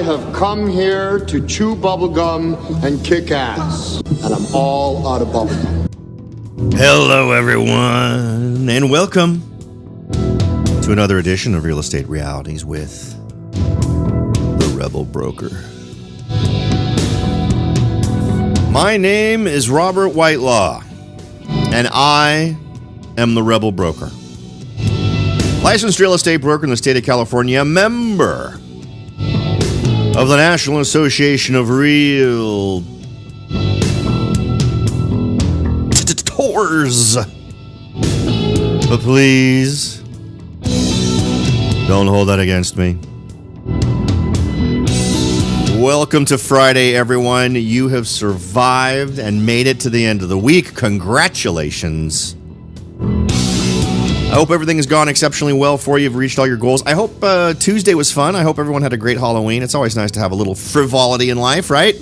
have come here to chew bubblegum and kick ass. And I'm all out of bubblegum. Hello, everyone, and welcome to another edition of Real Estate Realities with the Rebel Broker. My name is Robert Whitelaw, and I am the Rebel Broker. Licensed real estate broker in the state of California, a member of the National Association of Realtors. But please, don't hold that against me. Welcome to Friday, everyone. You have survived and made it to the end of the week. Congratulations. I hope everything has gone exceptionally well for you. You've reached all your goals. I hope Tuesday was fun. I hope everyone had a great Halloween. It's always nice to have a little frivolity in life, right?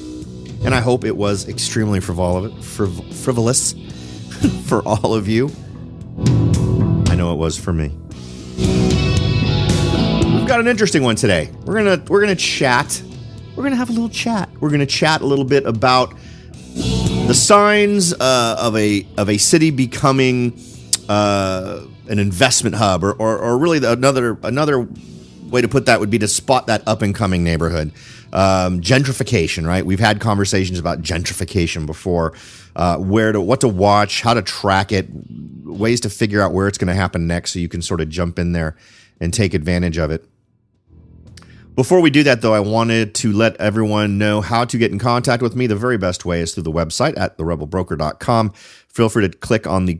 And I hope it was extremely frivolous for all of you. I know it was for me. We've got an interesting one today. We're gonna chat. We're gonna have a little chat. We're gonna chat a little bit about the signs of a city becoming an investment hub, or really another way to put that would be to spot that up and coming neighborhood. Gentrification, right? We've had conversations about gentrification before. What to watch, how to track it, ways to figure out where it's going to happen next, so you can sort of jump in there and take advantage of it. Before we do that, though, I wanted to let everyone know how to get in contact with me. The very best way is through the website at therebelbroker.com. Feel free to click on the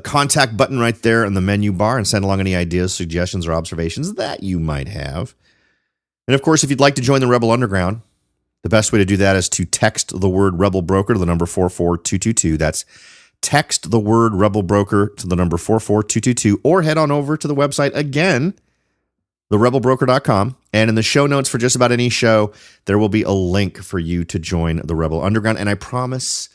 contact button right there in the menu bar and send along any ideas, suggestions, or observations that you might have. And of course, if you'd like to join the Rebel Underground, the best way to do that is to text the word Rebel Broker to the number 44222. That's text the word Rebel Broker to the number 44222, or head on over to the website again, therebelbroker.com. And in the show notes for just about any show, there will be a link for you to join the Rebel Underground. And I promise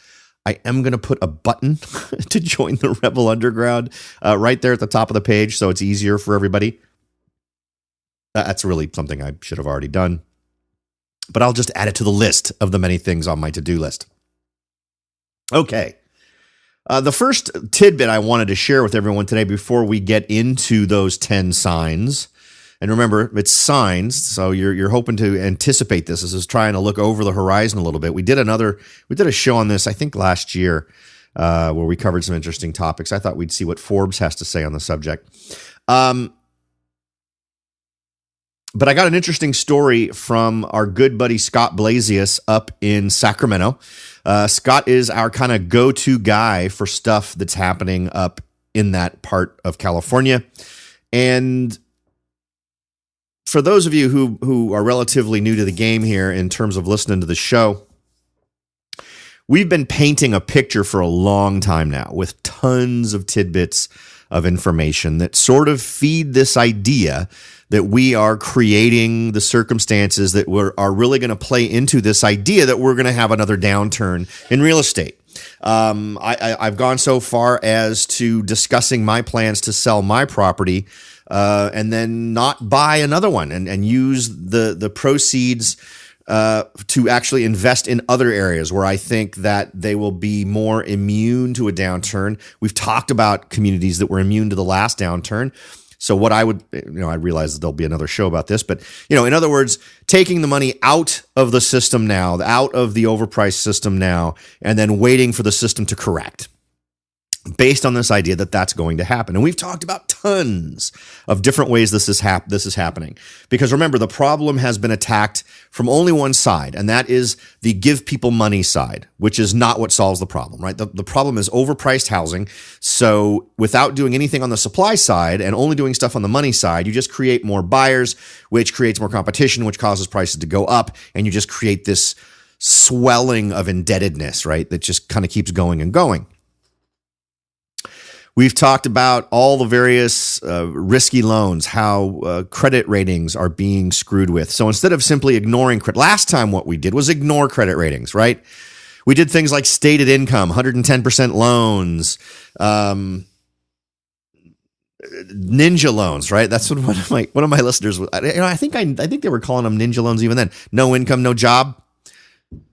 I am going to put a button to join the Rebel Underground right there at the top of the page, so it's easier for everybody. That's really something I should have already done, but I'll just add it to the list of the many things on my to-do list. Okay. The first tidbit I wanted to share with everyone today before we get into those 10 signs. And remember, it's signs, so you're hoping to anticipate this. This is trying to look over the horizon a little bit. We did a show on this, I think, last year, where we covered some interesting topics. I thought we'd see what Forbes has to say on the subject. But I got an interesting story from our good buddy Scott Blasius up in Sacramento. Scott is our kind of go-to guy for stuff that's happening up in that part of California. And for those of you who are relatively new to the game here in terms of listening to the show, we've been painting a picture for a long time now with tons of tidbits of information that sort of feed this idea that we are creating the circumstances that are really going to play into this idea that we're going to have another downturn in real estate. I've gone so far as to discussing my plans to sell my property and then not buy another one and use the proceeds to actually invest in other areas where I think that they will be more immune to a downturn. We've talked about communities that were immune to the last downturn. So what I would, I realize that there'll be another show about this, but, in other words, taking the money out of the system now, out of the overpriced system now, and then waiting for the system to correct, based on this idea that that's going to happen. And we've talked about tons of different ways this is happening. Because remember, the problem has been attacked from only one side, and that is the give people money side, which is not what solves the problem, right? The problem is overpriced housing. So without doing anything on the supply side and only doing stuff on the money side, you just create more buyers, which creates more competition, which causes prices to go up, and you just create this swelling of indebtedness, right? That just kind of keeps going and going. We've talked about all the various risky loans, how credit ratings are being screwed with. So instead of simply ignoring credit, last time what we did was ignore credit ratings, right? We did things like stated income, 110% loans, ninja loans, right? That's what one of my listeners was. I think they were calling them ninja loans even then. No income, no job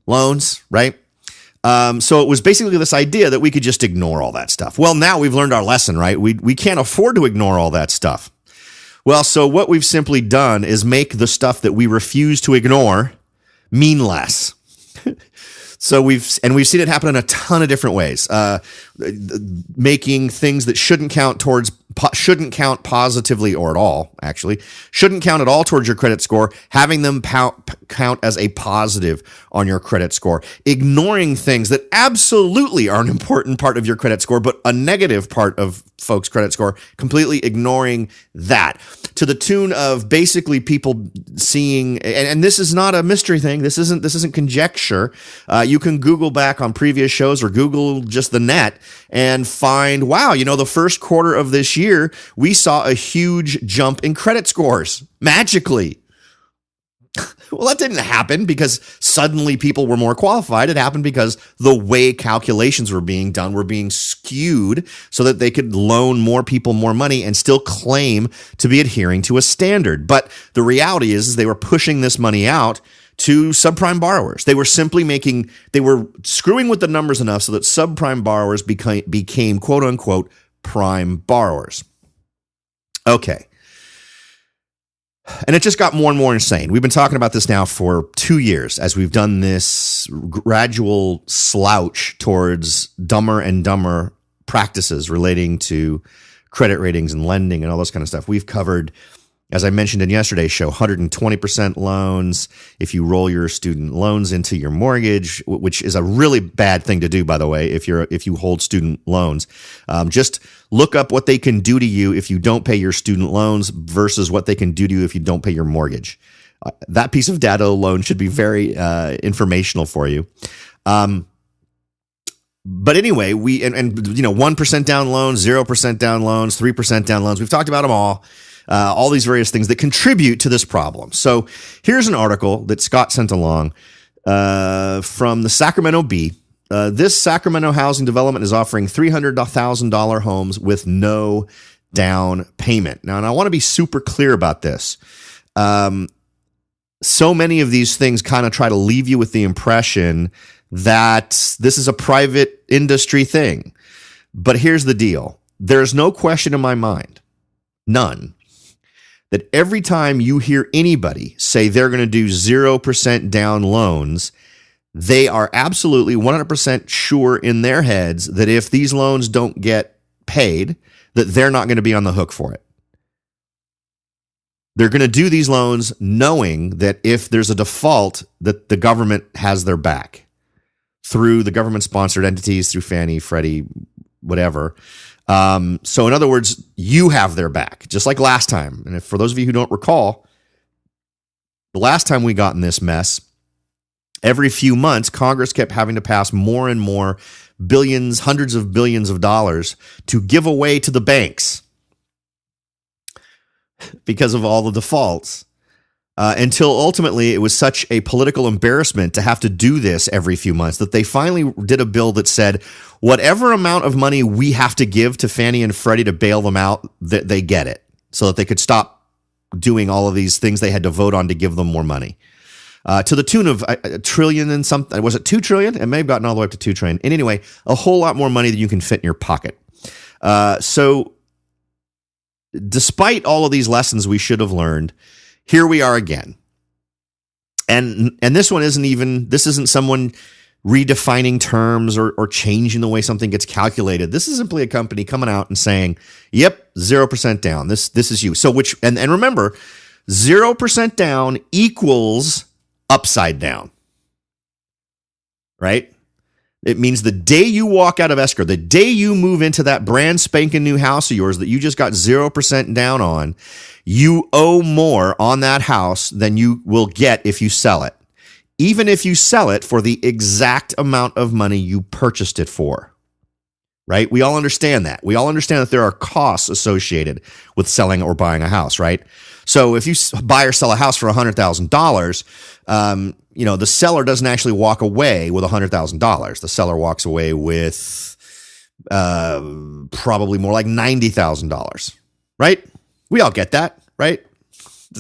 loans, right? So it was basically this idea that we could just ignore all that stuff. Well, now we've learned our lesson, right? We can't afford to ignore all that stuff. Well, so what we've simply done is make the stuff that we refuse to ignore mean less. So we've seen it happen in a ton of different ways. Making things that shouldn't count positively or at all, actually, shouldn't count at all towards your credit score, having them count as a positive on your credit score, ignoring things that absolutely are an important part of your credit score, but a negative part of folks' credit score, completely ignoring that, to the tune of basically people seeing, and this is not a mystery thing. This isn't conjecture. You can Google back on previous shows or Google just the net and find, wow, the first quarter of this year, we saw a huge jump in credit scores magically. Well, that didn't happen because suddenly people were more qualified. It happened because the way calculations were being done were being skewed so that they could loan more people more money and still claim to be adhering to a standard. But the reality is they were pushing this money out to subprime borrowers. They were screwing with the numbers enough so that subprime borrowers became quote unquote prime borrowers. Okay. And it just got more and more insane. We've been talking about this now for 2 years as we've done this gradual slouch towards dumber and dumber practices relating to credit ratings and lending and all this kind of stuff. We've covered, as I mentioned in yesterday's show, 120% loans if you roll your student loans into your mortgage, which is a really bad thing to do, by the way, if you hold student loans. Just look up what they can do to you if you don't pay your student loans versus what they can do to you if you don't pay your mortgage. That piece of data alone should be very informational for you. But anyway, 1% down loans, 0% down loans, 3% down loans. We've talked about them all these various things that contribute to this problem. So here's an article that Scott sent along from the Sacramento Bee. This Sacramento housing development is offering $300,000 homes with no down payment. Now, and I want to be super clear about this. So many of these things kind of try to leave you with the impression that this is a private industry thing. But here's the deal. There's no question in my mind, none, that every time you hear anybody say they're going to do 0% down loans, they are absolutely 100% sure in their heads that if these loans don't get paid, that they're not going to be on the hook for it. They're going to do these loans knowing that if there's a default, that the government has their back through the government-sponsored entities, through Fannie, Freddie, whatever. So in other words, you have their back, just like last time. And if, for those of you who don't recall, the last time we got in this mess, every few months, Congress kept having to pass more and more billions, hundreds of billions of dollars to give away to the banks because of all the defaults. Until ultimately it was such a political embarrassment to have to do this every few months that they finally did a bill that said whatever amount of money we have to give to Fannie and Freddie to bail them out, that they get it, so that they could stop doing all of these things they had to vote on to give them more money. To the tune of a trillion and something. Was it 2 trillion? It may have gotten all the way up to 2 trillion. And anyway, a whole lot more money than you can fit in your pocket. So despite all of these lessons we should have learned, here we are again. And this one isn't someone redefining terms or changing the way something gets calculated. This is simply a company coming out and saying, yep, 0% down. This is you. So and remember, 0% down equals upside down, right? It means the day you walk out of escrow, the day you move into that brand spanking new house of yours that you just got 0% down on, you owe more on that house than you will get if you sell it, even if you sell it for the exact amount of money you purchased it for, right? We all understand that. We all understand that there are costs associated with selling or buying a house, right? So if you buy or sell a house for $100,000, the seller doesn't actually walk away with $100,000. The seller walks away with probably more like $90,000. right? We all get that, right?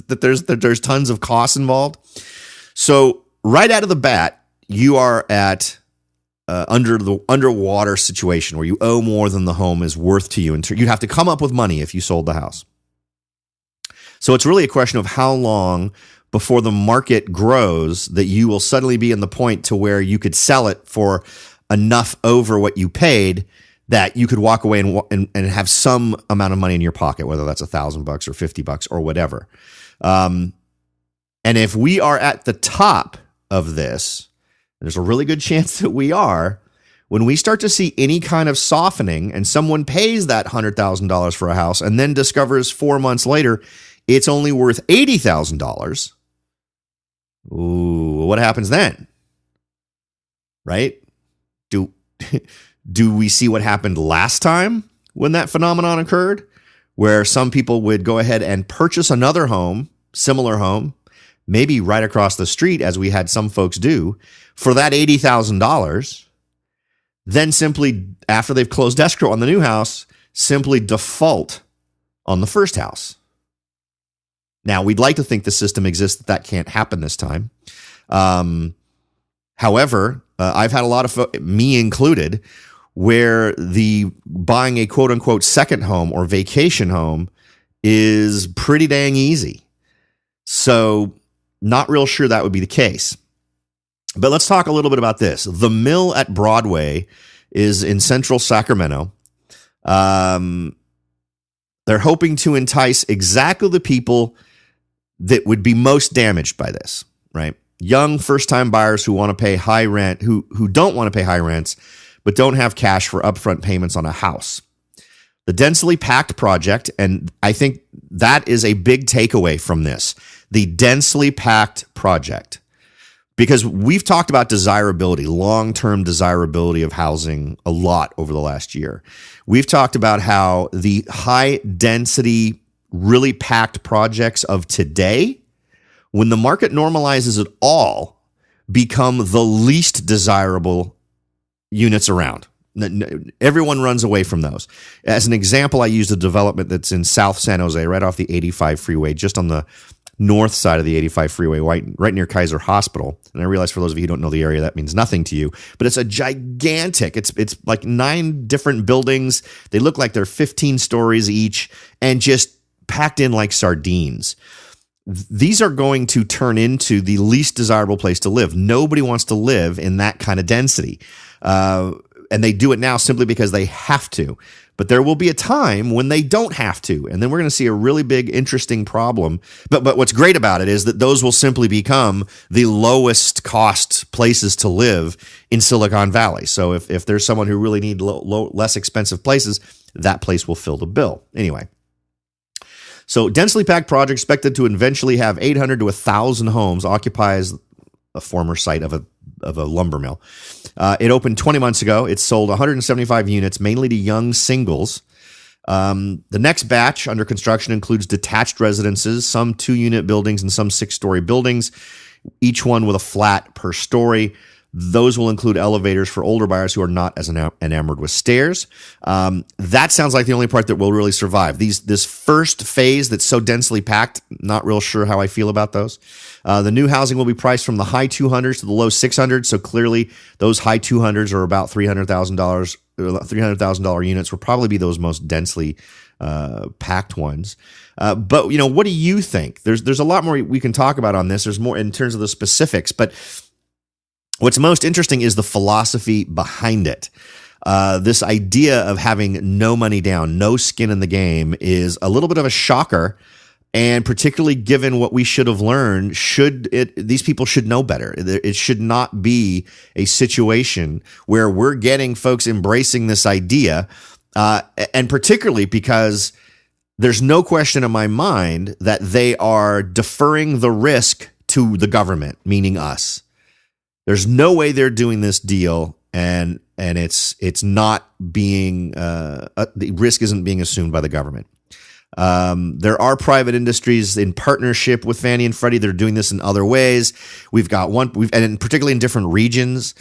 That there's tons of costs involved. So right out of the bat, you are at underwater situation where you owe more than the home is worth to you. And you'd have to come up with money if you sold the house. So it's really a question of how long before the market grows that you will suddenly be in the point to where you could sell it for enough over what you paid that you could walk away and have some amount of money in your pocket, whether that's $1,000 or $50 or whatever. And if we are at the top of this, there's a really good chance that we are. When we start to see any kind of softening and someone pays that $100,000 for a house and then discovers 4 months later it's only worth $80,000, ooh, what happens then? Right? Do we see what happened last time when that phenomenon occurred, where some people would go ahead and purchase another home, similar home, maybe right across the street, as we had some folks do, for that $80,000, then simply, after they've closed escrow on the new house, simply default on the first house? Now, we'd like to think the system exists that can't happen this time. However, I've had a lot of, me included, where the buying a quote unquote second home or vacation home is pretty dang easy. So not real sure that would be the case. But let's talk a little bit about this. The Mill at Broadway is in central Sacramento. They're hoping to entice exactly the people that would be most damaged by this, right? Young first-time buyers who want to pay high rent, who don't want to pay high rents, but don't have cash for upfront payments on a house. The densely packed project, and I think that is a big takeaway from this, the densely packed project. Because we've talked about desirability, long-term desirability of housing a lot over the last year. We've talked about how the high-density, really packed projects of today, when the market normalizes at all, become the least desirable units around. Everyone runs away from those. As an example, I used a development that's in South San Jose, right off the 85 freeway, just on the north side of the 85 freeway, right near Kaiser Hospital. And I realize for those of you who don't know the area, that means nothing to you, but it's a gigantic, it's like 9 different buildings. They look like they're 15 stories each and just packed in like sardines. These are going to turn into the least desirable place to live. Nobody wants to live in that kind of density. And they do it now simply because they have to. But there will be a time when they don't have to. And then we're going to see a really big, interesting problem. But what's great about it is that those will simply become the lowest cost places to live in Silicon Valley. So if there's someone who really needs less expensive places, that place will fill the bill. Anyway. So densely packed project expected to eventually have 800 to 1,000 homes, occupies a former site of a lumber mill. It opened 20 months ago. It sold 175 units, mainly to young singles. The next batch under construction includes detached residences, some 2-unit buildings and some 6-story buildings, each one with a flat per story. Those will include elevators for older buyers who are not as enamored with stairs. That sounds like the only part that will really survive. This first phase that's so densely packed, not real sure how I feel about those. The new housing will be priced from the high 200s to the low 600s. So clearly those high 200s are about $300,000. $300,000 units will probably be those most densely packed ones. But what do you think? There's a lot more we can talk about on this. There's more in terms of the specifics, but what's most interesting is the philosophy behind it. This idea of having no money down, no skin in the game is a little bit of a shocker. And particularly given what we should have learned, these people should know better. It should not be a situation where we're getting folks embracing this idea. And particularly because there's no question in my mind that they are deferring the risk to the government, meaning us. There's no way they're doing this deal, and it's not being the risk isn't being assumed by the government. There are private industries in partnership with Fannie and Freddie that are doing this in other ways. And particularly in different regions,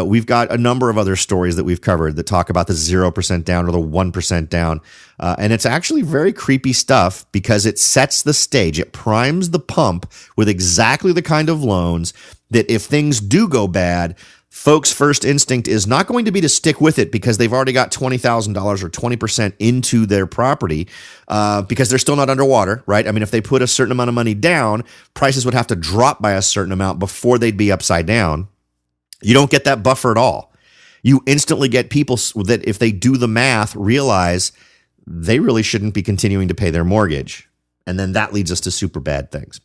we've got a number of other stories that we've covered that talk about the 0% down or the 1% down. And it's actually very creepy stuff because it sets the stage. It primes the pump with exactly the kind of loans that if things do go bad, folks' first instinct is not going to be to stick with it because they've already got $20,000 or 20% into their property because they're still not underwater, right? I mean, if they put a certain amount of money down, prices would have to drop by a certain amount before they'd be upside down. You don't get that buffer at all. You instantly get people that, if they do the math, realize they really shouldn't be continuing to pay their mortgage. And then that leads us to super bad things.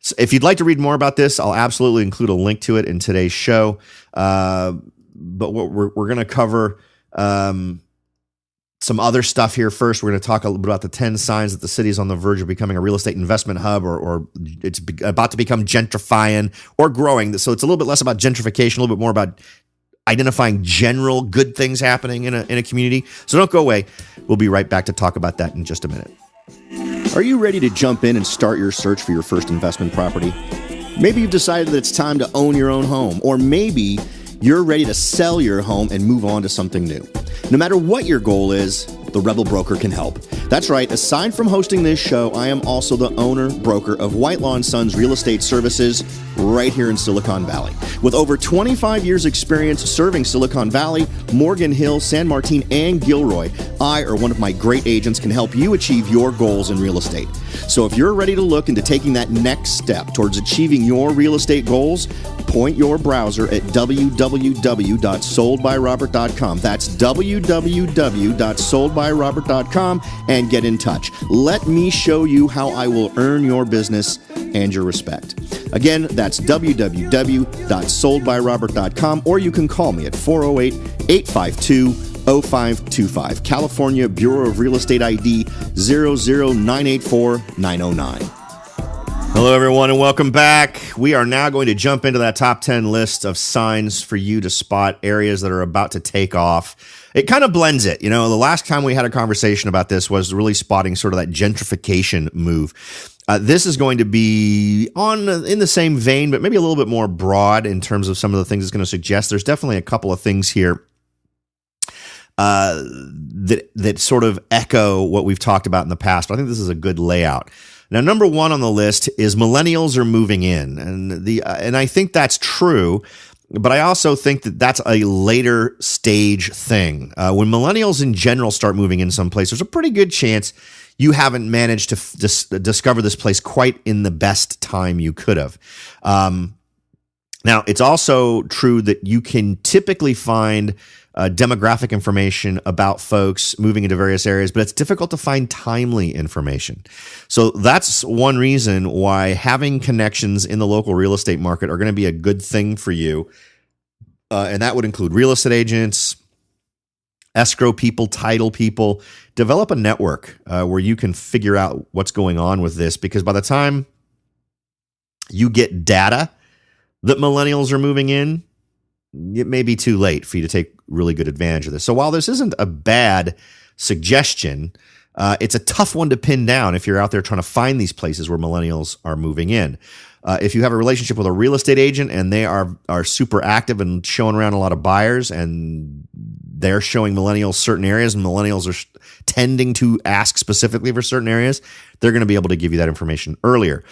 So if you'd like to read more about this, I'll absolutely include a link to it in today's show. But what we're going to cover some other stuff here first. We're going to talk a little bit about the 10 signs that the city is on the verge of becoming a real estate investment hub, or it's about to become gentrifying or growing. So it's a little bit less about gentrification, a little bit more about identifying general good things happening in a community. So don't go away. We'll be right back to talk about that in just a minute. Are you ready to jump in and start your search for your first investment property? Maybe you've decided that it's time to own your own home, or maybe you're ready to sell your home and move on to something new. No matter what your goal is, the Rebel Broker can help. That's right, aside from hosting this show, I am also the owner-broker of Whitelaw & Sons Real Estate Services right here in Silicon Valley. With over 25 years experience serving Silicon Valley, Morgan Hill, San Martin, and Gilroy, I or one of my great agents can help you achieve your goals in real estate. So if you're ready to look into taking that next step towards achieving your real estate goals, point your browser at www.soldbyrobert.com. That's www.soldbyrobert.com and get in touch. Let me show you how I will earn your business and your respect. Again, that's www.soldbyrobert.com, or you can call me at 408-852-0525. California Bureau of Real Estate ID 00984-909. Hello, everyone, and welcome back. We are now going to jump into that top 10 list of signs for you to spot areas that are about to take off. It kind of blends it. You know, the last time we had a conversation about this was really spotting sort of that gentrification move. This is going to be in the same vein, but maybe a little bit more broad in terms of some of the things it's going to suggest. There's definitely a couple of things here that sort of echo what we've talked about in the past, but I think this is a good layout. Now, number one on the list is millennials are moving in, and I think that's true, but I also think that that's a later stage thing. When millennials in general start moving in someplace, there's a pretty good chance you haven't managed to discover this place quite in the best time you could have. Now, it's also true that you can typically find demographic information about folks moving into various areas, but it's difficult to find timely information. So that's one reason why having connections in the local real estate market are going to be a good thing for you. And that would include real estate agents, escrow people, title people. Develop a network where you can figure out what's going on with this, because by the time you get data that millennials are moving in, it may be too late for you to take really good advantage of this. So while this isn't a bad suggestion, it's a tough one to pin down if you're out there trying to find these places where millennials are moving in. If you have a relationship with a real estate agent and they are super active and showing around a lot of buyers, and they're showing millennials certain areas, and millennials are tending to ask specifically for certain areas, they're going to be able to give you that information earlier.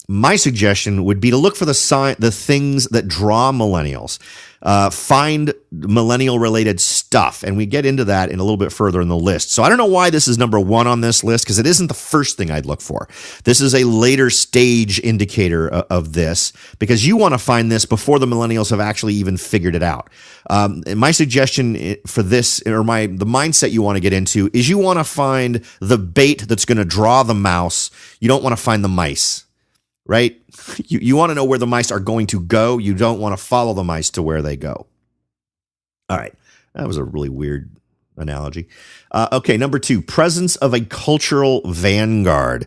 My suggestion would be to look for the things that draw millennials. Find millennial-related stuff, and we get into that in a little bit further in the list. So I don't know why this is number one on this list, because it isn't the first thing I'd look for. This is a later stage indicator of this, because you want to find this before the millennials have actually even figured it out. And my suggestion for this, or the mindset you want to get into, is you want to find the bait that's going to draw the mouse. You don't want to find the mice. Right? You want to know where the mice are going to go. You don't want to follow the mice to where they go. All right. That was a really weird analogy. Okay, number two, presence of a cultural vanguard.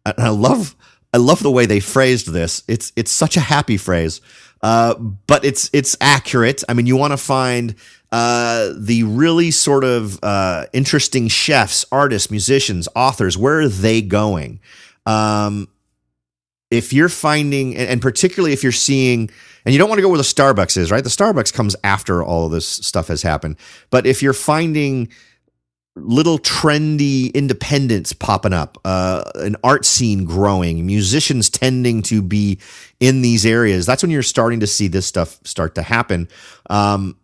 And I love I love the way they phrased this. It's such a happy phrase, but it's accurate. I mean, you want to find the really sort of interesting chefs, artists, musicians, authors. Where are they going? If you're finding, and particularly if you're seeing, and you don't want to go where the Starbucks is, right? The Starbucks comes after all of this stuff has happened. But if you're finding little trendy independents popping up, an art scene growing, musicians tending to be in these areas, that's when you're starting to see this stuff start to happen. And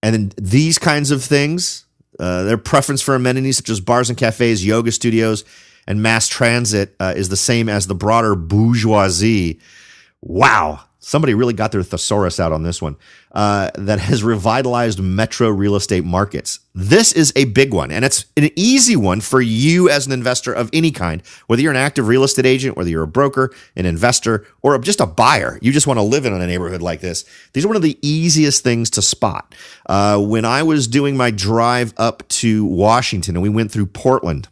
then these kinds of things, their preference for amenities such as bars and cafes, yoga studios, and mass transit is the same as the broader bourgeoisie. Wow. Somebody really got their thesaurus out on this one, that has revitalized metro real estate markets. This is a big one, and it's an easy one for you as an investor of any kind, whether you're an active real estate agent, whether you're a broker, an investor, or just a buyer. You just want to live in a neighborhood like this. These are one of the easiest things to spot. When I was doing my drive up to Washington and we went through Portland,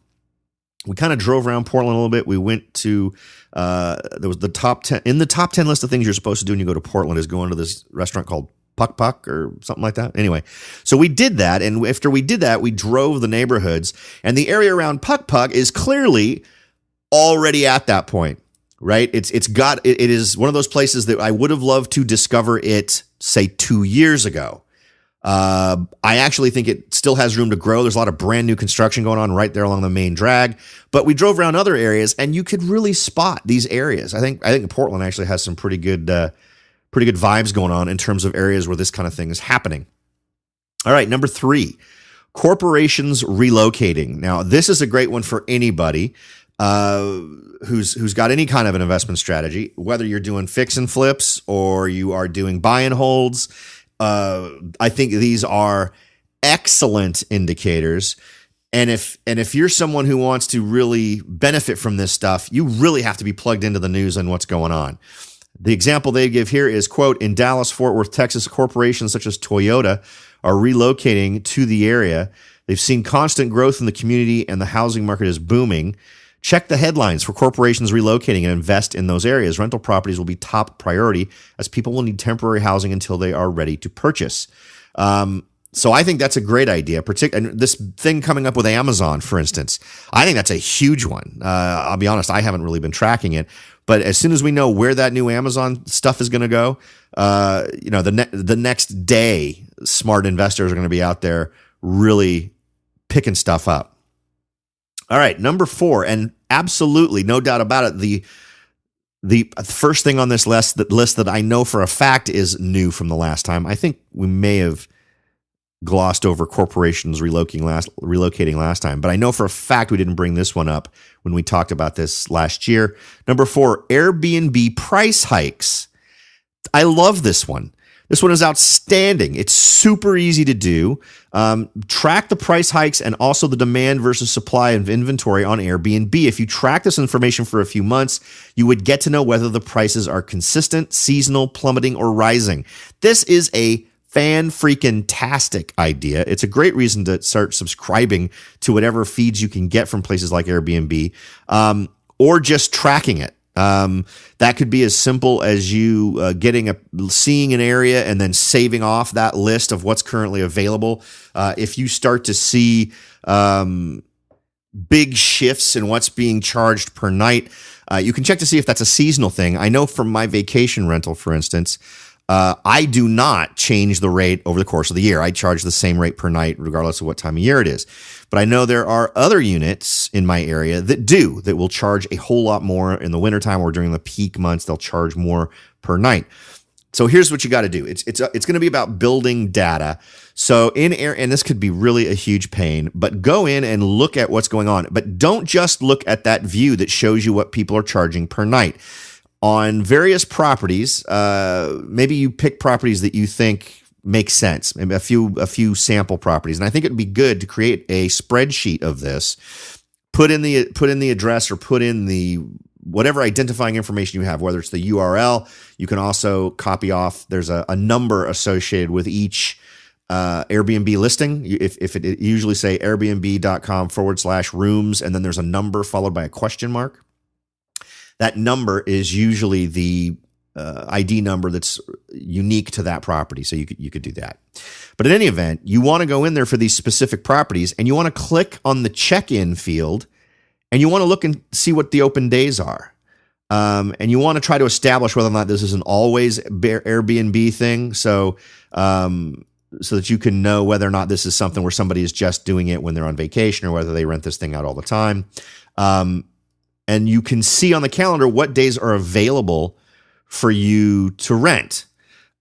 we kind of drove around Portland a little bit. We went to, there was the top 10, in the top 10 list of things you're supposed to do when you go to Portland is go into this restaurant called Puck Puck or something like that. Anyway, so we did that. And after we did that, we drove the neighborhoods, and the area around Puck Puck is clearly already at that point, right? It is one of those places that I would have loved to discover it, say 2 years ago. I actually think it still has room to grow. There's a lot of brand new construction going on right there along the main drag, but we drove around other areas and you could really spot these areas. I think Portland actually has some pretty good vibes going on in terms of areas where this kind of thing is happening. All right. Number 3, corporations relocating. Now, this is a great one for anybody, who's got any kind of an investment strategy, whether you're doing fix and flips or you are doing buy and holds. I think these are excellent indicators. And if you're someone who wants to really benefit from this stuff, you really have to be plugged into the news and what's going on. The example they give here is, quote, in Dallas, Fort Worth, Texas, corporations such as Toyota are relocating to the area. They've seen constant growth in the community and the housing market is booming. Check the headlines for corporations relocating and invest in those areas. Rental properties will be top priority as people will need temporary housing until they are ready to purchase. So I think that's a great idea. And this thing coming up with Amazon, for instance, I think that's a huge one. I'll be honest, I haven't really been tracking it, but as soon as we know where that new Amazon stuff is going to go, the next day, smart investors are going to be out there really picking stuff up. All right, number 4, and absolutely, no doubt about it, the first thing on this list that I know for a fact is new from the last time. I think we may have glossed over corporations relocating last time, but I know for a fact we didn't bring this one up when we talked about this last year. Number 4, Airbnb price hikes. I love this one. This one is outstanding. It's super easy to do. Track the price hikes and also the demand versus supply of inventory on Airbnb. If you track this information for a few months, you would get to know whether the prices are consistent, seasonal, plummeting, or rising. This is a fan-freaking-tastic idea. It's a great reason to start subscribing to whatever feeds you can get from places like Airbnb, or just tracking it. That could be as simple as you seeing an area and then saving off that list of what's currently available. If you start to see big shifts in what's being charged per night, you can check to see if that's a seasonal thing. I know from my vacation rental, for instance, I do not change the rate over the course of the year. I charge the same rate per night regardless of what time of year it is. But I know there are other units in my area that will charge a whole lot more in the wintertime or during the peak months. They'll charge more per night. So here's what you got to do. It's going to be about building data. So and this could be really a huge pain, but go in and look at what's going on. But don't just look at that view that shows you what people are charging per night. On various properties, maybe you pick properties that you think make sense, maybe a few sample properties. And I think it'd be good to create a spreadsheet of this, put in the address or put in the whatever identifying information you have, whether it's the URL. You can also copy off. There's a number associated with each Airbnb listing. If it usually say airbnb.com/rooms, and then there's a number followed by a question mark. That number is usually the ID number that's unique to that property. So you could do that. But in any event, you want to go in there for these specific properties, and you want to click on the check-in field, and you want to look and see what the open days are. And you want to try to establish whether or not this is an always Airbnb thing. So that you can know whether or not this is something where somebody is just doing it when they're on vacation, or whether they rent this thing out all the time. And you can see on the calendar what days are available for you to rent.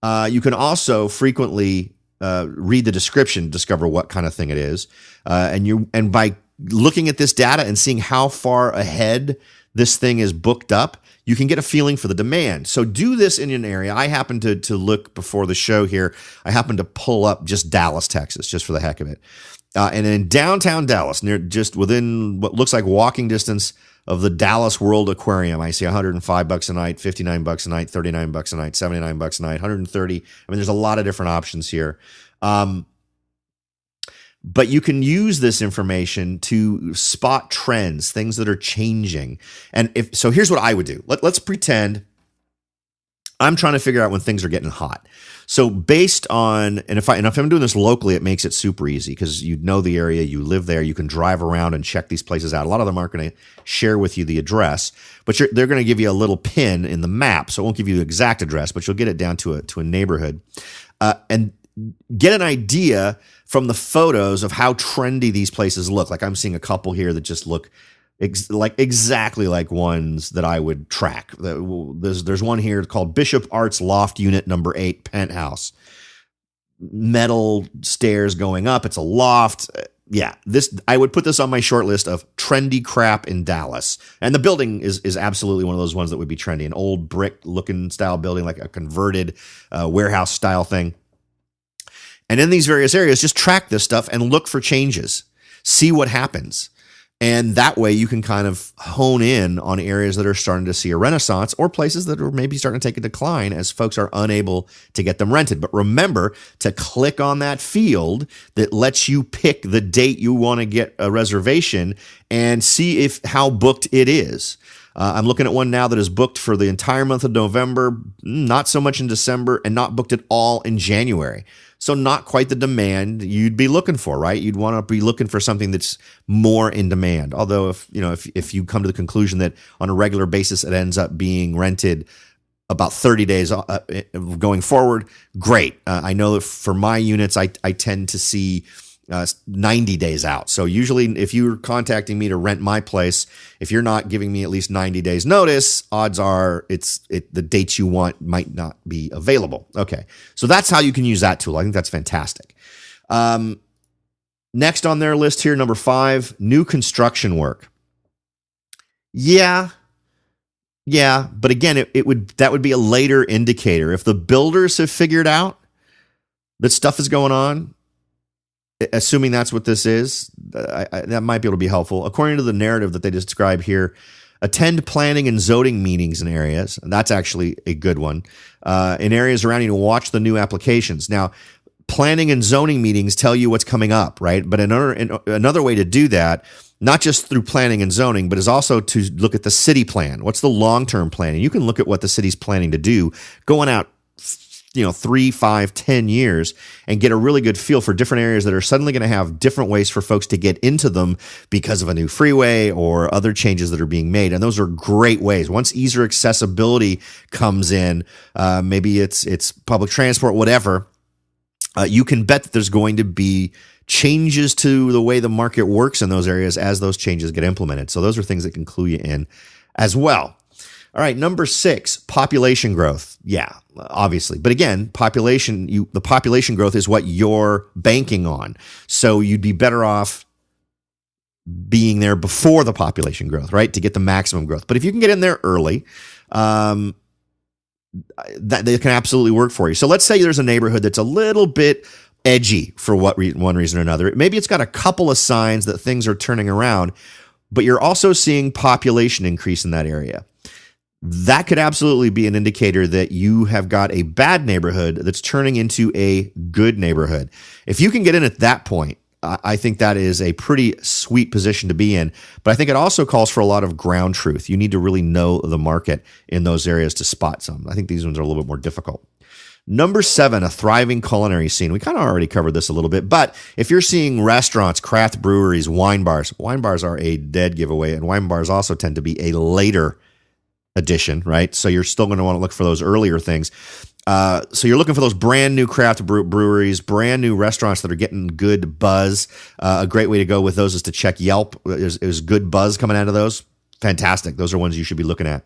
You can also frequently read the description, discover what kind of thing it is. And by looking at this data and seeing how far ahead this thing is booked up, you can get a feeling for the demand. So do this in an area. I happened to look before the show here. I happened to pull up just Dallas, Texas, just for the heck of it. And in downtown Dallas, near just within what looks like walking distance of the Dallas World Aquarium, I see $105 a night, $59 a night, $39 a night, $79 a night, $130. I mean, there's a lot of different options here. But you can use this information to spot trends, things that are changing. And so here's what I would do. Let's pretend I'm trying to figure out when things are getting hot. So based on, and if I'm doing this locally, it makes it super easy because you know the area, you live there, you can drive around and check these places out. A lot of them aren't going to share with you the address, but they're going to give you a little pin in the map. So it won't give you the exact address, but you'll get it down to a neighborhood. And get an idea from the photos of how trendy these places look. Like I'm seeing a couple here that just look exactly like ones that I would track. There's one here called Bishop Arts Loft Unit Number 8 Penthouse. Metal stairs going up. It's a loft. Yeah, I would put this on my short list of trendy crap in Dallas. And the building is absolutely one of those ones that would be trendy. An old brick looking style building, like a converted warehouse style thing. And in these various areas, just track this stuff and look for changes. See what happens. And that way you can kind of hone in on areas that are starting to see a renaissance, or places that are maybe starting to take a decline as folks are unable to get them rented. But remember to click on that field that lets you pick the date you want to get a reservation and see how booked it is. I'm looking at one now that is booked for the entire month of November, not so much in December, and not booked at all in January. So not quite the demand you'd be looking for, right? You'd want to be looking for something that's more in demand. Although if you come to the conclusion that on a regular basis it ends up being rented about 30 days going forward, great. I know that for my units, I tend to see 90 days out. So usually if you're contacting me to rent my place, if you're not giving me at least 90 days notice, odds are the dates you want might not be available. Okay. So that's how you can use that tool. I think that's fantastic. Next on their list here, number 5, new construction work. Yeah. But again, that would be a later indicator. If the builders have figured out that stuff is going on, assuming that's what this is, that might be able to be helpful. According to the narrative that they describe here, attend planning and zoning meetings in areas. And that's actually a good one. In areas around you to watch the new applications. Now, planning and zoning meetings tell you what's coming up, right? But another way to do that, not just through planning and zoning, but is also to look at the city plan. What's the long-term plan? And you can look at what the city's planning to do going out 3, 5, 10 years and get a really good feel for different areas that are suddenly going to have different ways for folks to get into them because of a new freeway or other changes that are being made. And those are great ways. Once easier accessibility comes in, maybe it's public transport, whatever, you can bet that there's going to be changes to the way the market works in those areas as those changes get implemented. So those are things that can clue you in as well. All right, number 6, population growth. Yeah, obviously. But again, the population growth is what you're banking on. So you'd be better off being there before the population growth, right, to get the maximum growth. But if you can get in there early, that they can absolutely work for you. So let's say there's a neighborhood that's a little bit edgy for one reason or another. Maybe it's got a couple of signs that things are turning around, but you're also seeing population increase in that area. That could absolutely be an indicator that you have got a bad neighborhood that's turning into a good neighborhood. If you can get in at that point, I think that is a pretty sweet position to be in. But I think it also calls for a lot of ground truth. You need to really know the market in those areas to spot some. I think these ones are a little bit more difficult. Number 7, a thriving culinary scene. We kind of already covered this a little bit, but if you're seeing restaurants, craft breweries, wine bars are a dead giveaway, and wine bars also tend to be a later addition, right? So you're still going to want to look for those earlier things. So you're looking for those brand new craft breweries, brand new restaurants that are getting good buzz. A great way to go with those is to check Yelp. Is good buzz coming out of those? Fantastic. Those are ones you should be looking at.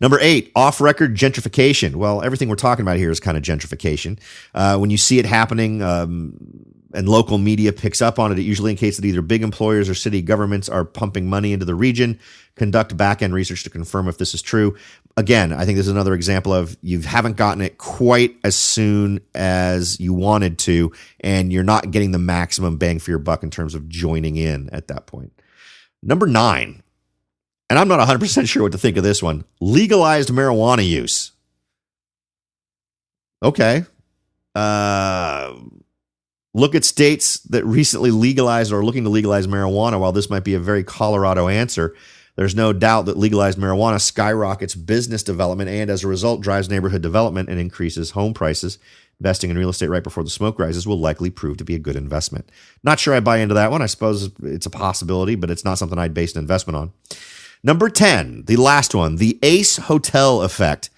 Number 8, off-record gentrification. Well, everything we're talking about here is kind of gentrification. When you see it happening and local media picks up on it, it usually indicates that either big employers or city governments are pumping money into the region. Conduct back-end research to confirm if this is true. Again, I think this is another example of you haven't gotten it quite as soon as you wanted to, and you're not getting the maximum bang for your buck in terms of joining in at that point. Number 9. And I'm not 100% sure what to think of this one. Legalized marijuana use. Okay. Look at states that recently legalized or are looking to legalize marijuana. While this might be a very Colorado answer, there's no doubt that legalized marijuana skyrockets business development and as a result drives neighborhood development and increases home prices. Investing in real estate right before the smoke rises will likely prove to be a good investment. Not sure I buy into that one. I suppose it's a possibility, but it's not something I'd base an investment on. Number 10, the last one, the Ace Hotel effect.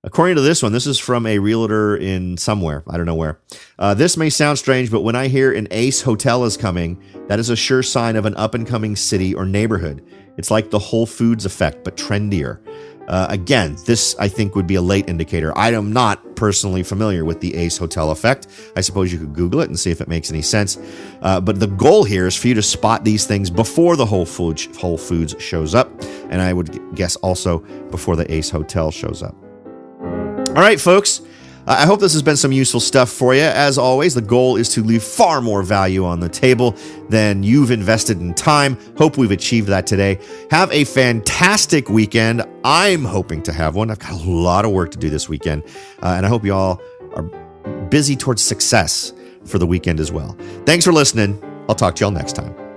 According to this one, this is from a realtor in somewhere. I don't know where. This may sound strange, but when I hear an Ace Hotel is coming, that is a sure sign of an up-and-coming city or neighborhood. It's like the Whole Foods effect, but trendier. Again, this, I think, would be a late indicator. I am not personally familiar with the Ace Hotel effect. I suppose you could Google it and see if it makes any sense. But the goal here is for you to spot these things before the Whole Foods shows up. And I would guess also before the Ace Hotel shows up. All right, folks. I hope this has been some useful stuff for you. As always, the goal is to leave far more value on the table than you've invested in time. Hope we've achieved that today. Have a fantastic weekend. I'm hoping to have one. I've got a lot of work to do this weekend, and I hope you all are busy towards success for the weekend as well. Thanks for listening. I'll talk to y'all next time.